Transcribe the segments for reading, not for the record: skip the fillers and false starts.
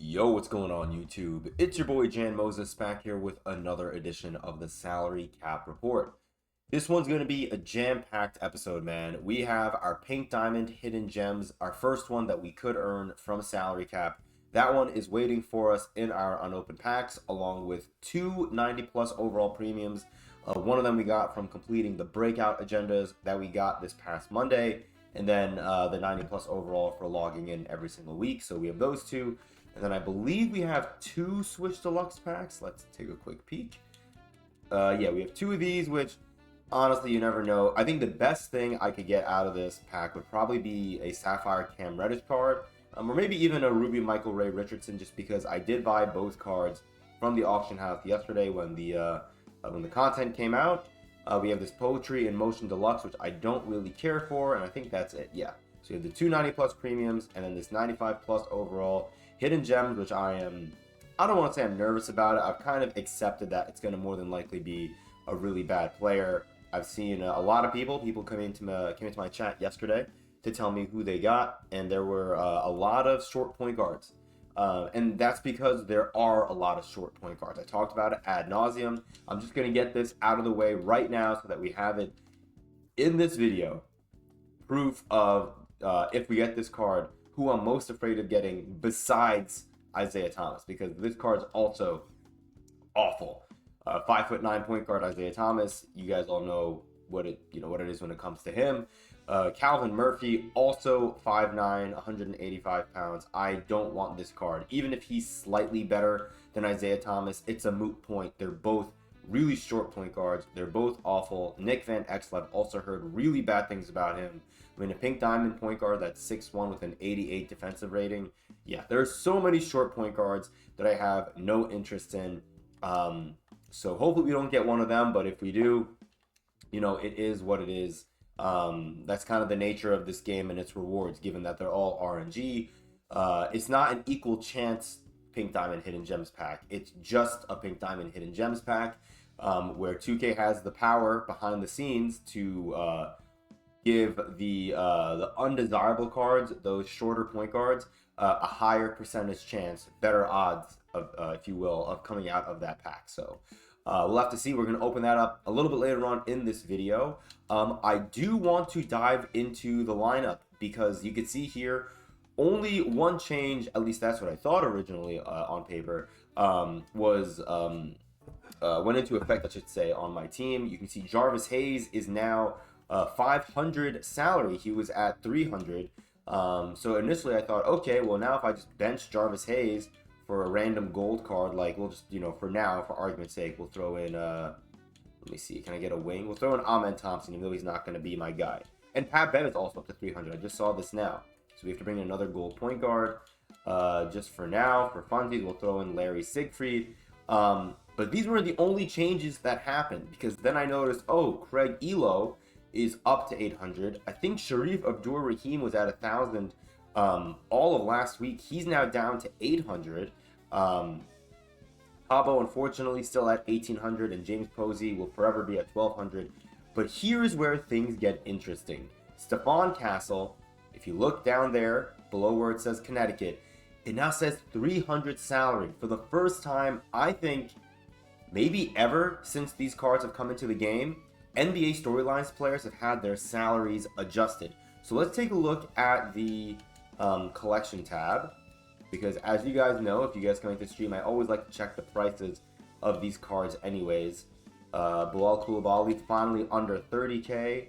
Yo, what's going on YouTube? It's your boy Jan Moses back here with another edition of the Salary Cap Report. This one's going to be a jam-packed episode, man. We have our Pink Diamond Hidden Gems, our first one that we could earn from Salary Cap. That one is waiting for us in our unopened packs, along with two 90-plus overall premiums. One of them we got from completing the breakout agendas that we got this past Monday, and then the 90-plus overall for logging in every single week. So we have those two. And then I believe we have two Switch Deluxe packs. Let's take a quick peek. Yeah, we have two of these, which honestly, you never know. I think the best thing I could get out of this pack would probably be a Sapphire Cam Reddish card, or maybe even a Ruby Michael Ray Richardson, just because I did buy both cards from the auction house yesterday when the content came out. We have this Poetry in Motion Deluxe, which I don't really care for, and I think that's it. Yeah. So you have the two 90-plus premiums, and then this 95-plus overall. Hidden Gems, which I don't want to say I'm nervous about it. I've kind of accepted that it's going to more than likely be a really bad player. I've seen a lot of people came into my chat yesterday to tell me who they got, and there were a lot of short point guards. And that's because there are a lot of short point guards. I talked about it ad nauseum. I'm just going to get this out of the way right now so that we have it in this video. Proof of if we get this card, who I'm most afraid of getting besides Isaiah Thomas, because this card's also awful. 5'9" point guard Isaiah Thomas. You guys all know what it is when it comes to him. Calvin Murphy, also 5'9", 185 pounds. I don't want this card. Even if he's slightly better than Isaiah Thomas, it's a moot point. They're both really short point guards. They're both awful. Nick Van Exel, I've also heard really bad things about him. I mean, a Pink Diamond point guard that's 6'1" with an 88 defensive rating. Yeah, there's so many short point guards that I have no interest in. So hopefully we don't get one of them, but if we do, it is what it is. That's kind of the nature of this game and its rewards, given that they're all RNG. It's not an equal chance Pink Diamond Hidden Gems pack. It's just a Pink Diamond Hidden Gems pack, where 2K has the power behind the scenes to give the undesirable cards, those shorter point guards, a higher percentage chance, better odds of, if you will, of coming out of that pack. So we'll have to see. We're going to open that up a little bit later on in this video. I do want to dive into the lineup because you can see here only one change, at least that's what I thought originally on paper, went into effect, I should say, on my team. You can see Jarvis Hayes is now 500 salary. He was at 300. So initially I thought, okay, well now if I just bench Jarvis Hayes for a random gold card, like we'll just, for now, for argument's sake, we'll throw in, let me see, can I get a wing? We'll throw in Ahmed Thompson, even though he's not going to be my guy. And Pat Bennett's also up to 300. I just saw this now. So we have to bring in another gold point guard. Just for now, for funsies, we'll throw in Larry Siegfried. But these were the only changes that happened, because then I noticed, oh, Craig Elo is up to 800. I think Sharif Abdur-Rahim was at 1,000 all of last week. He's now down to 800. Cabo, unfortunately, still at 1,800, and James Posey will forever be at 1,200. But here's where things get interesting. Stephon Castle, if you look down there below where it says Connecticut, it now says 300 salary. For the first time, I think, maybe ever since these cards have come into the game, NBA Storylines players have had their salaries adjusted. So let's take a look at the collection tab, because as you guys know, if you guys come into the stream, I always like to check the prices of these cards anyways. Bilal Coulibaly finally under 30k.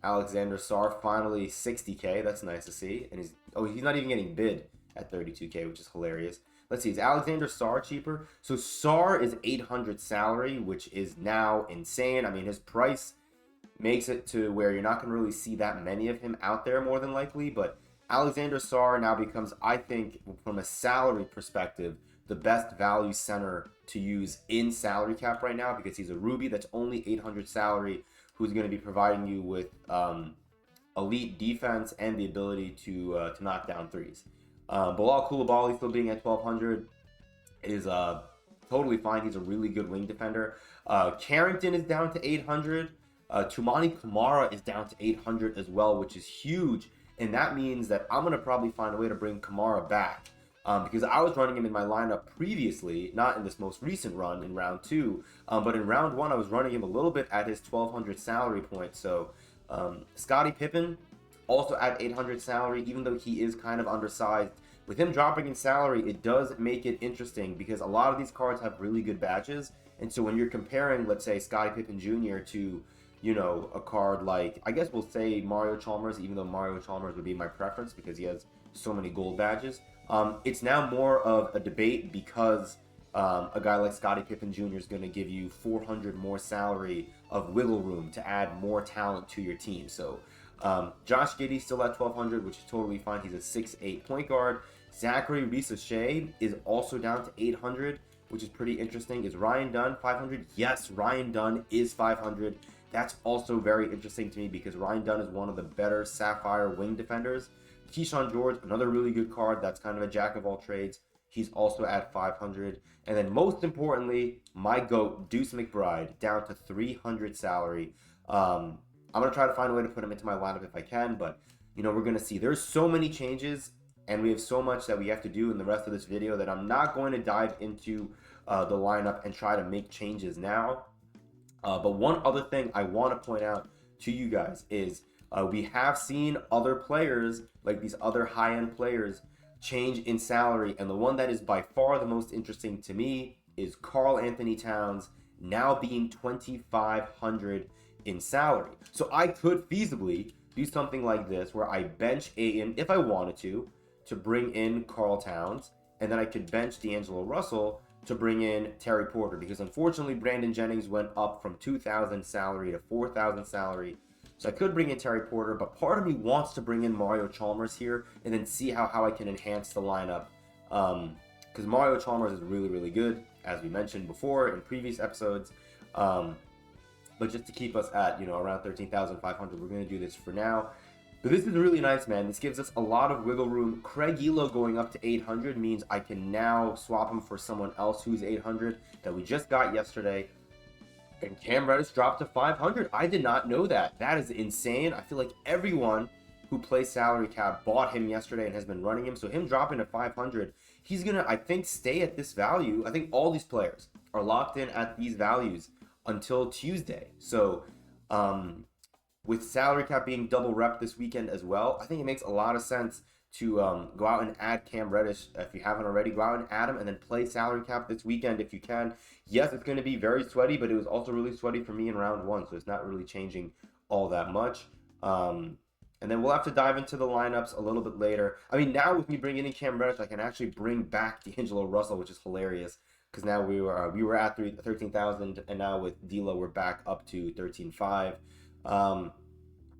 Alexander Sarr finally 60k. That's nice to see. And he's not even getting bid at 32k, which is hilarious. Let's see, is Alexander Sarr cheaper? So Sarr is 800 salary, which is now insane. I mean, his price makes it to where you're not going to really see that many of him out there more than likely. But Alexander Sarr now becomes, I think, from a salary perspective, the best value center to use in salary cap right now, because he's a Ruby that's only 800 salary, who's going to be providing you with elite defense and the ability to knock down threes. Bilal Coulibaly still being at 1,200 is totally fine. He's a really good wing defender. Carrington is down to 800. Tumani Kamara is down to 800 as well, which is huge. and that means that I'm going to probably find a way to bring Kamara back. Because I was running him in my lineup previously, not in this most recent run in round 2, but in round 1 I was running him a little bit at his 1200 salary point. So Scottie Pippen also at 800 salary, even though he is kind of undersized. With him dropping in salary, it does make it interesting because a lot of these cards have really good badges. And so when you're comparing, let's say, Scottie Pippen Jr. to, you know, a card like, I guess we'll say Mario Chalmers, even though Mario Chalmers would be my preference because he has so many gold badges. It's now more of a debate because a guy like Scottie Pippen Jr. is going to give you 400 more salary of wiggle room to add more talent to your team. So Josh Giddey still at 1200, which is totally fine. He's a 6'8 point guard. Zachary Ricochet is also down to 800, which is pretty interesting. Is Ryan Dunn 500? Yes, Ryan Dunn is 500. That's also very interesting to me because Ryan Dunn is one of the better Sapphire wing defenders. Keyshawn George, another really good card. That's kind of a jack of all trades. He's also at 500. And then most importantly, my GOAT, Deuce McBride, down to 300 salary. I'm going to try to find a way to put him into my lineup if I can, but, you know, we're going to see. There's so many changes, and we have so much that we have to do in the rest of this video that I'm not going to dive into the lineup and try to make changes now. But one other thing I want to point out to you guys is we have seen other players, like these other high-end players, change in salary, and the one that is by far the most interesting to me is Karl Anthony Towns now being 2,500 in salary. So I could feasibly do something like this where I bench Ayton if I wanted to bring in Karl Towns, and then I could bench D'Angelo Russell to bring in Terry Porter, because unfortunately Brandon Jennings went up from 2,000 salary to 4,000 salary. So I could bring in Terry Porter, but part of me wants to bring in Mario Chalmers here and then see how I can enhance the lineup. Because Mario Chalmers is really, really good, as we mentioned before in previous episodes. But just to keep us at, you know, around 13,500, we're going to do this for now. But this is really nice, man. This gives us a lot of wiggle room. Craig Elo going up to 800 means I can now swap him for someone else who's 800 that we just got yesterday. And Cam Reddish dropped to 500. I did not know that. That is insane. I feel like everyone who plays salary cap bought him yesterday and has been running him. So him dropping to 500, he's going to, I think, stay at this value. I think all these players are locked in at these values until Tuesday. So with salary cap being double rep this weekend as well, I think it makes a lot of sense to go out and add Cam Reddish. If you haven't already, go out and add him and then play salary cap this weekend if you can. Yes, it's going to be very sweaty, but it was also really sweaty for me in round 1, so it's not really changing all that much. And then we'll have to dive into the lineups a little bit later. I mean, now with me bringing in Cam Reddish, I can actually bring back D'Angelo Russell, which is hilarious, because now we were at 13,000, and now with D'Lo we're back up to 13,500.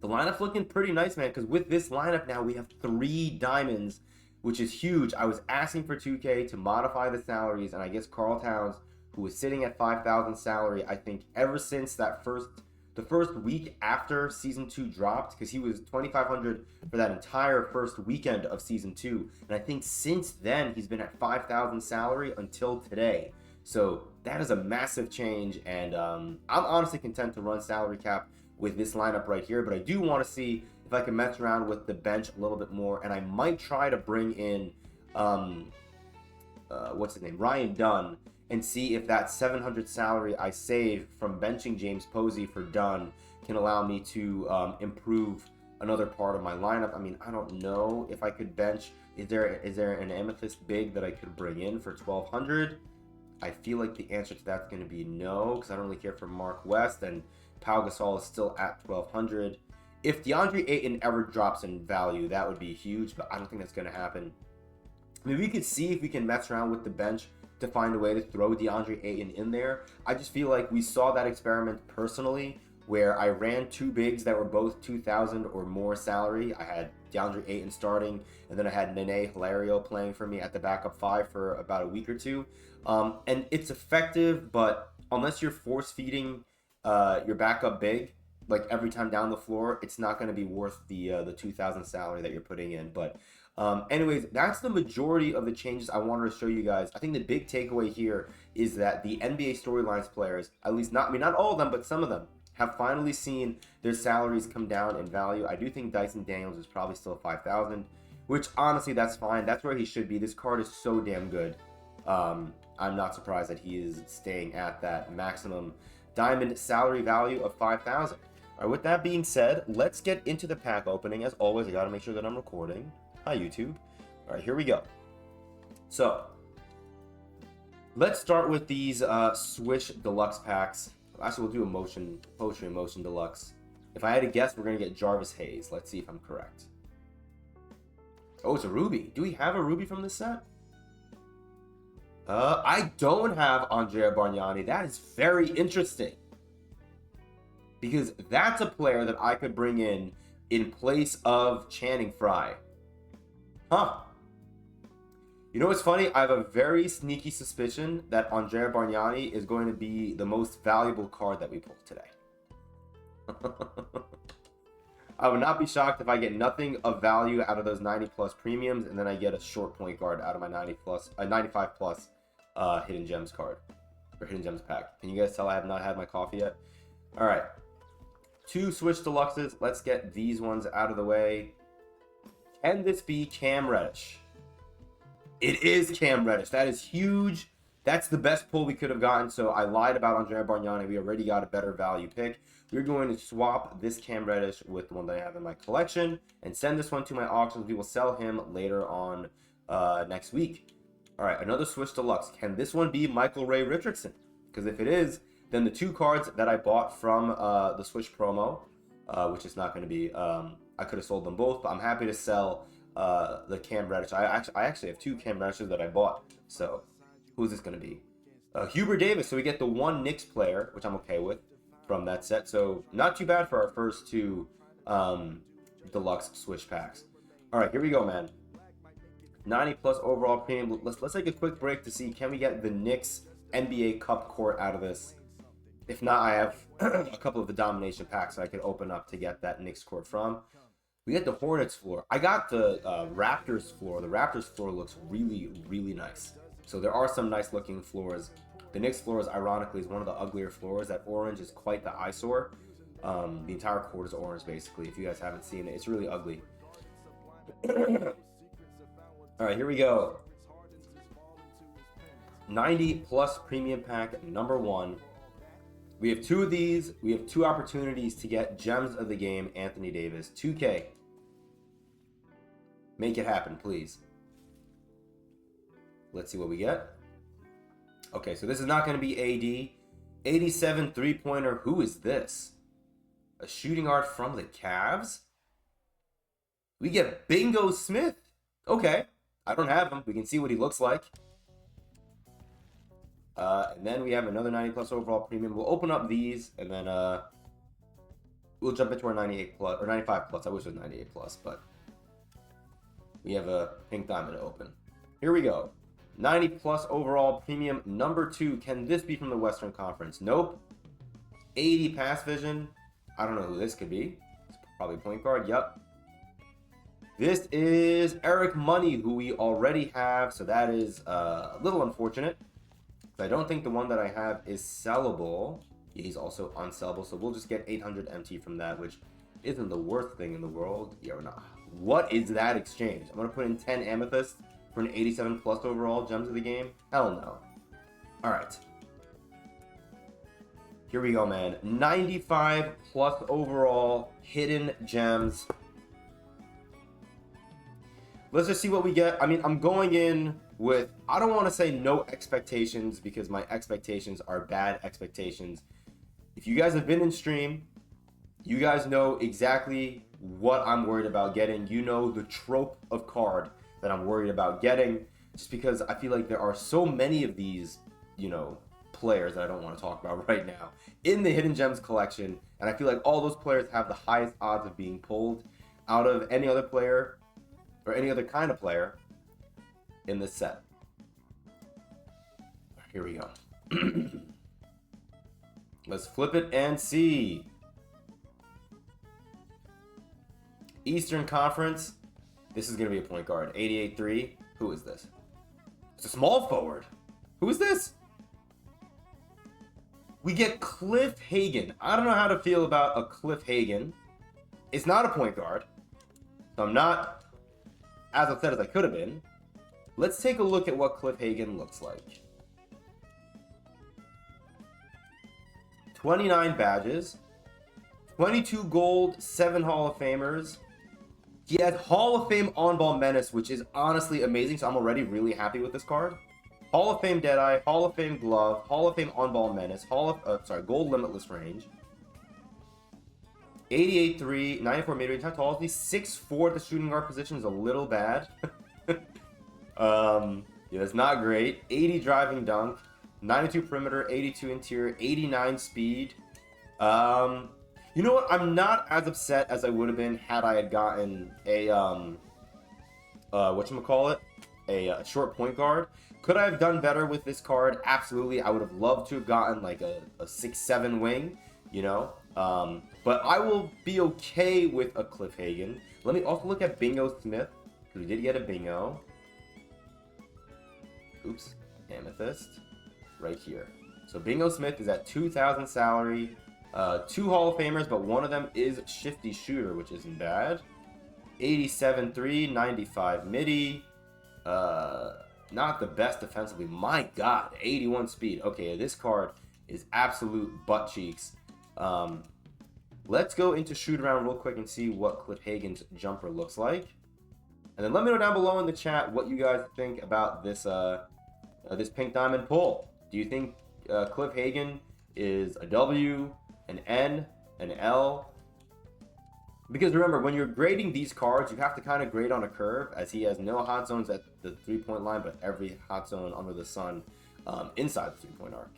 The lineup's looking pretty nice, man, because with this lineup now we have 3 diamonds, which is huge. I was asking for 2K to modify the salaries, and I guess Karl Towns, who was sitting at 5,000 salary, I think ever since the first week after Season 2 dropped, because he was 2,500 for that entire first weekend of Season 2, and I think since then he's been at 5,000 salary until today. So that is a massive change, and I'm honestly content to run salary cap with this lineup right here, but I do want to see if I can mess around with the bench a little bit more, and I might try to bring in what's his name, Ryan Dunn, and see if that 700 salary I save from benching James Posey for Dunn can allow me to improve another part of my lineup. I mean, I don't know if I could bench. Is there an amethyst big that I could bring in for 1,200? I feel like the answer to that's going to be no, because I don't really care for Mark West, and Pau Gasol is still at 1,200. If DeAndre Ayton ever drops in value, that would be huge, but I don't think that's going to happen. I mean, we could see if we can mess around with the bench to find a way to throw DeAndre Ayton in there. I just feel like we saw that experiment personally where I ran 2 bigs that were both 2,000 or more salary. I had DeAndre Ayton starting, and then I had Nene Hilario playing for me at the backup 5 for about a week or two. And it's effective, but unless you're force-feeding your backup big, like every time down the floor, it's not going to be worth the 2,000 salary that you're putting in. But anyways, that's the majority of the changes I wanted to show you guys. I think the big takeaway here is that the NBA Storylines players, at least not all of them, but some of them, have finally seen their salaries come down in value. I do think Dyson Daniels is probably still 5,000, which honestly, that's fine. That's where he should be. This card is so damn good. I'm not surprised that he is staying at that maximum diamond salary value of 5,000. All right, with that being said, let's get into the pack opening. As always, I gotta make sure that I'm recording. Hi, YouTube. All right, here we go. So, let's start with these Swish Deluxe packs. Actually, we'll do Poetry Emotion Deluxe. If I had to guess, we're gonna get Jarvis Hayes. Let's see if I'm correct. Oh, it's a Ruby. Do we have a Ruby from this set? I don't have Andrea Bargnani. That is very interesting. Because that's a player that I could bring in place of Channing Frye. Huh. You know what's funny? I have a very sneaky suspicion that Andrea Bargnani is going to be the most valuable card that we pull today. I would not be shocked if I get nothing of value out of those 90 plus premiums, and then I get a short point guard out of my 95 plus Hidden Gems card, or Hidden Gems pack. Can you guys tell I have not had my coffee yet? All right, 2 Switch Deluxes. Let's get these ones out of the way. Can this be Cam Reddish? It is Cam Reddish. That is huge. That's the best pull we could have gotten. So I lied about Andrea Bargnani. We already got a better value pick. We're going to swap this Cam Reddish with the one that I have in my collection and send this one to my auctions. We will sell him later on next week. All right, another Switch Deluxe. Can this one be Michael Ray Richardson? Because if it is, then the 2 cards that I bought from the Switch promo, which is not going to be, I could have sold them both, but I'm happy to sell the Cam Reddish. I actually have 2 Cam Reddishes that I bought. So who's this going to be? Hubert Davis. So we get the 1 Knicks player, which I'm okay with from that set. So not too bad for our first 2 deluxe Switch packs. All right, here we go, man. 90 plus overall premium. Let's take a quick break to see, can we get the Knicks NBA Cup court out of this? If not, I have a couple of the domination packs I could open up to get that Knicks court from. We get the Hornets floor. I got the Raptors floor. The Raptors floor looks really, really nice. So there are some nice looking floors. The Knicks floor is ironically one of the uglier floors. That orange is quite the eyesore. The entire court is orange basically. If you guys haven't seen it, it's really ugly. All right, here we go. 90 plus premium pack number 1. We have 2 of these. We have 2 opportunities to get Gems of the Game, Anthony Davis. 2K. Make it happen, please. Let's see what we get. Okay, so this is not going to be AD. 87 3-pointer. Who is this? A shooting guard from the Cavs? We get Bingo Smith. Okay. I don't have him. We can see what he looks like. And then we have another 90 plus overall premium. We'll open up these and then we'll jump into our 98 plus or 95 plus. I wish it was 98 plus, but we have a pink diamond to open. Here we go. 90 plus overall premium number 2. Can this be from the Western Conference? Nope. 80 pass vision. I don't know who this could be. It's probably point guard. Yep. This is Eric Money, who we already have, so that is a little unfortunate. I don't think the one that I have is sellable. He's also unsellable, so we'll just get 800 MT from that, which isn't the worst thing in the world. Yeah, we're not. What is that exchange? I'm going to put in 10 Amethyst for an 87 plus overall Gems of the Game? Hell no. All right. Here we go, man. 95 plus overall Hidden Gems. Let's just see what we get. I mean, I'm going in with, I don't want to say no expectations because my expectations are bad expectations. If you guys have been in stream, you guys know exactly what I'm worried about getting. You know the trope of card that I'm worried about getting, just because I feel like there are so many of these, you know, players that I don't want to talk about right now in the Hidden Gems collection, and I feel like all those players have the highest odds of being pulled out of any other player or any other kind of player in this set. Here we go. Let's flip it and see. Eastern Conference. This is going to be a point guard. 88-3. Who is this? It's a small forward. Who is this? We get Cliff Hagan. I don't know how to feel about a Cliff Hagan. It's not a point guard, so I'm not as upset as I could have been. Let's take a look at what Cliff Hagan looks like. 29 badges, 22 gold, 7 Hall of Famers. He has Hall of Fame on-ball menace, which is honestly amazing, so I'm already really happy with this card. Hall of Fame Deadeye, Hall of Fame Glove, Hall of Fame on-ball menace, gold limitless range. 88-3, 94 mid-range. How tall is he? 6'4" at the shooting guard position is a little bad. Yeah, that's not great. 80 driving dunk, 92 perimeter, 82 interior, 89 speed. You know what? I'm not as upset as I would have been had I had gotten a whatchamacallit? A short point guard. Could I have done better with this card? Absolutely. I would have loved to have gotten like a 6'7" wing, you know. But I will be okay with a Cliff Hagan. Let me also look at Bingo Smith, because we did get a Bingo. Oops, Amethyst, right here. So Bingo Smith is at 2,000 salary, 2 Hall of Famers, but one of them is Shifty Shooter, which isn't bad. 87-3, 95 midi, not the best defensively. My God, 81 speed. Okay, this card is absolute butt cheeks. Let's go into shoot around real quick and see what Cliff Hagan's jumper looks like. And then let me know down below in the chat what you guys think about this this pink diamond pull. Do you think Cliff Hagan is a W, an N, an L? Because remember, when you're grading these cards, you have to kind of grade on a curve, as he has no hot zones at the 3-point line, but every hot zone under the sun inside the 3-point arc.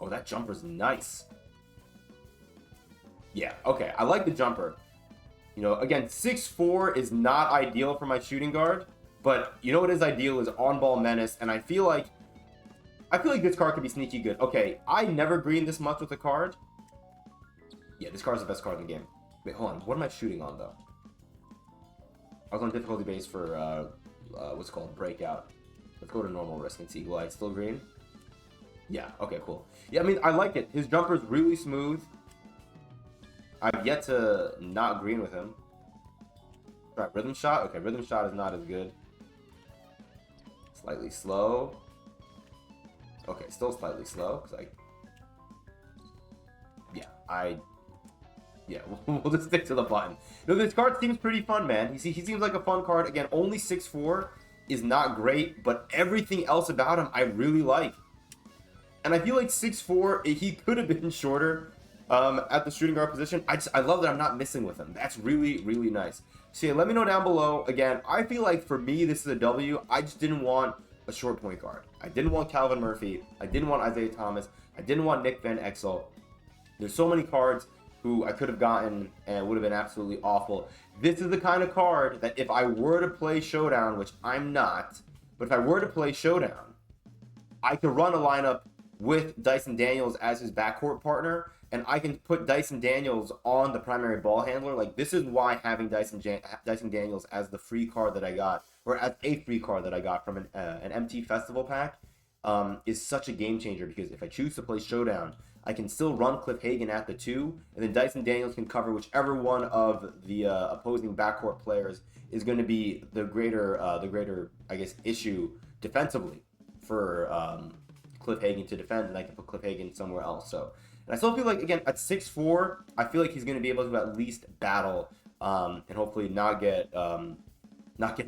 Oh, that jumper's nice. Yeah, okay, I like the jumper. You know, again, 6'4" is not ideal for my shooting guard, but you know what is ideal is on-ball menace, and I feel like this card could be sneaky good. Okay, I never green this much with a card. Yeah, this card's the best card in the game. Wait, hold on. What am I shooting on, though? I was on difficulty base for, what's it called? Breakout. Let's go to normal risk and see. Will I still green? Yeah, okay, cool. Yeah, I mean, I like it. His jumper's really smooth. I've yet to not green with him. Right, rhythm shot? Okay, rhythm shot is not as good. Slightly slow. Okay, still slightly slow, because yeah, we'll just stick to the button. No, this card seems pretty fun, man. He seems like a fun card. Again, only 6'4" is not great, but everything else about him I really like. And I feel like 6'4", he could have been shorter at the shooting guard position. I love that I'm not missing with him. That's really, really nice. So yeah, let me know down below. Again, I feel like for me, this is a W. I just didn't want a short point guard. I didn't want Calvin Murphy. I didn't want Isaiah Thomas. I didn't want Nick Van Exel. There's so many cards who I could have gotten and would have been absolutely awful. This is the kind of card that if I were to play Showdown, which I'm not, but if I were to play Showdown, I could run a lineup with Dyson Daniels as his backcourt partner, and I can put Dyson Daniels on the primary ball handler. Like, this is why having Dyson Daniels as the free card that I got, or as a free card that I got from an MT Festival pack, is such a game changer, because if I choose to play Showdown, I can still run Cliff Hagan at the 2, and then Dyson Daniels can cover whichever one of the opposing backcourt players is going to be the greater, I guess, issue defensively for Cliff Hagan to defend, and I can put Cliff Hagan somewhere else. So, and I still feel like, again, at 6'4", I feel like he's going to be able to at least battle and hopefully not get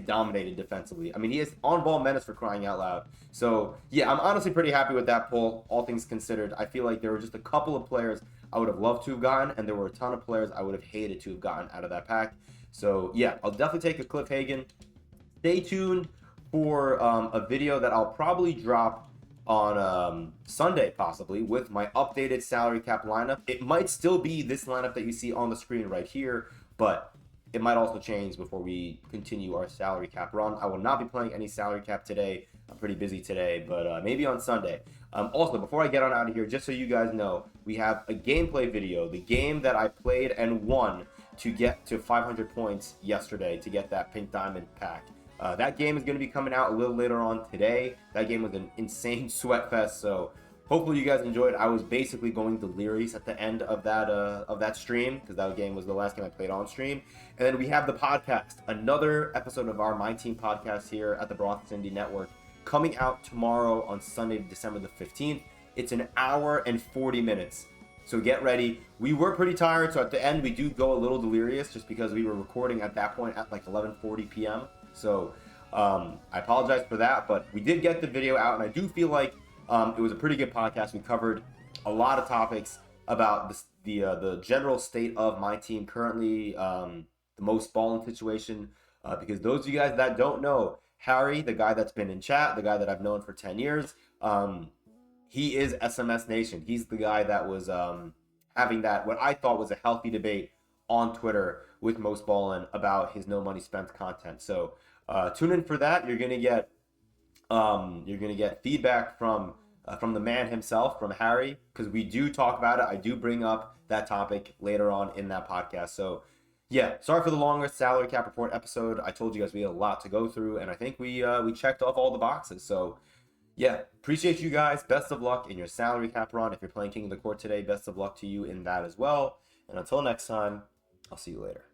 dominated defensively. I mean, he has on-ball menace, for crying out loud. So, yeah, I'm honestly pretty happy with that pull, all things considered. I feel like there were just a couple of players I would have loved to have gotten, and there were a ton of players I would have hated to have gotten out of that pack. So, yeah, I'll definitely take a Cliff Hagan. Stay tuned for a video that I'll probably drop on Sunday, possibly, with my updated salary cap lineup. It might still be this lineup that you see on the screen right here, but it might also change before we continue our salary cap run. I will not be playing any salary cap today. I'm pretty busy today, but maybe on Sunday. Also, before I get on out of here, just so you guys know, we have a gameplay video, the game that I played and won to get to 500 points yesterday to get that pink diamond pack. That game is going to be coming out a little later on today. That game was an insane sweat fest, so hopefully you guys enjoyed. I was basically going delirious at the end of that stream, because that game was the last game I played on stream. And then we have the podcast, another episode of our MyTeam podcast here at the Broths Indie Network, coming out tomorrow on Sunday, December the 15th. It's an hour and 40 minutes. So get ready. We were pretty tired, so at the end we do go a little delirious just because we were recording at that point at like 11:40 p.m. So I apologize for that, but we did get the video out, and I do feel like it was a pretty good podcast. We covered a lot of topics about the general state of my team currently, the most balling situation. Because those of you guys that don't know, Harry, the guy that's been in chat, the guy that I've known for 10 years, he is SMS Nation. He's the guy that was having that, what I thought was a healthy debate on Twitter with Most Ballin about his no money spent content. So tune in for that. You're gonna get feedback from the man himself, from Harry, because we do talk about it. I do bring up that topic later on in that podcast. So yeah, sorry for the longest salary cap report episode. I told you guys we had a lot to go through, and I think we checked off all the boxes. So yeah, appreciate you guys. Best of luck in your salary cap run. If you're playing King of the Court today, best of luck to you in that as well. And until next time, I'll see you later.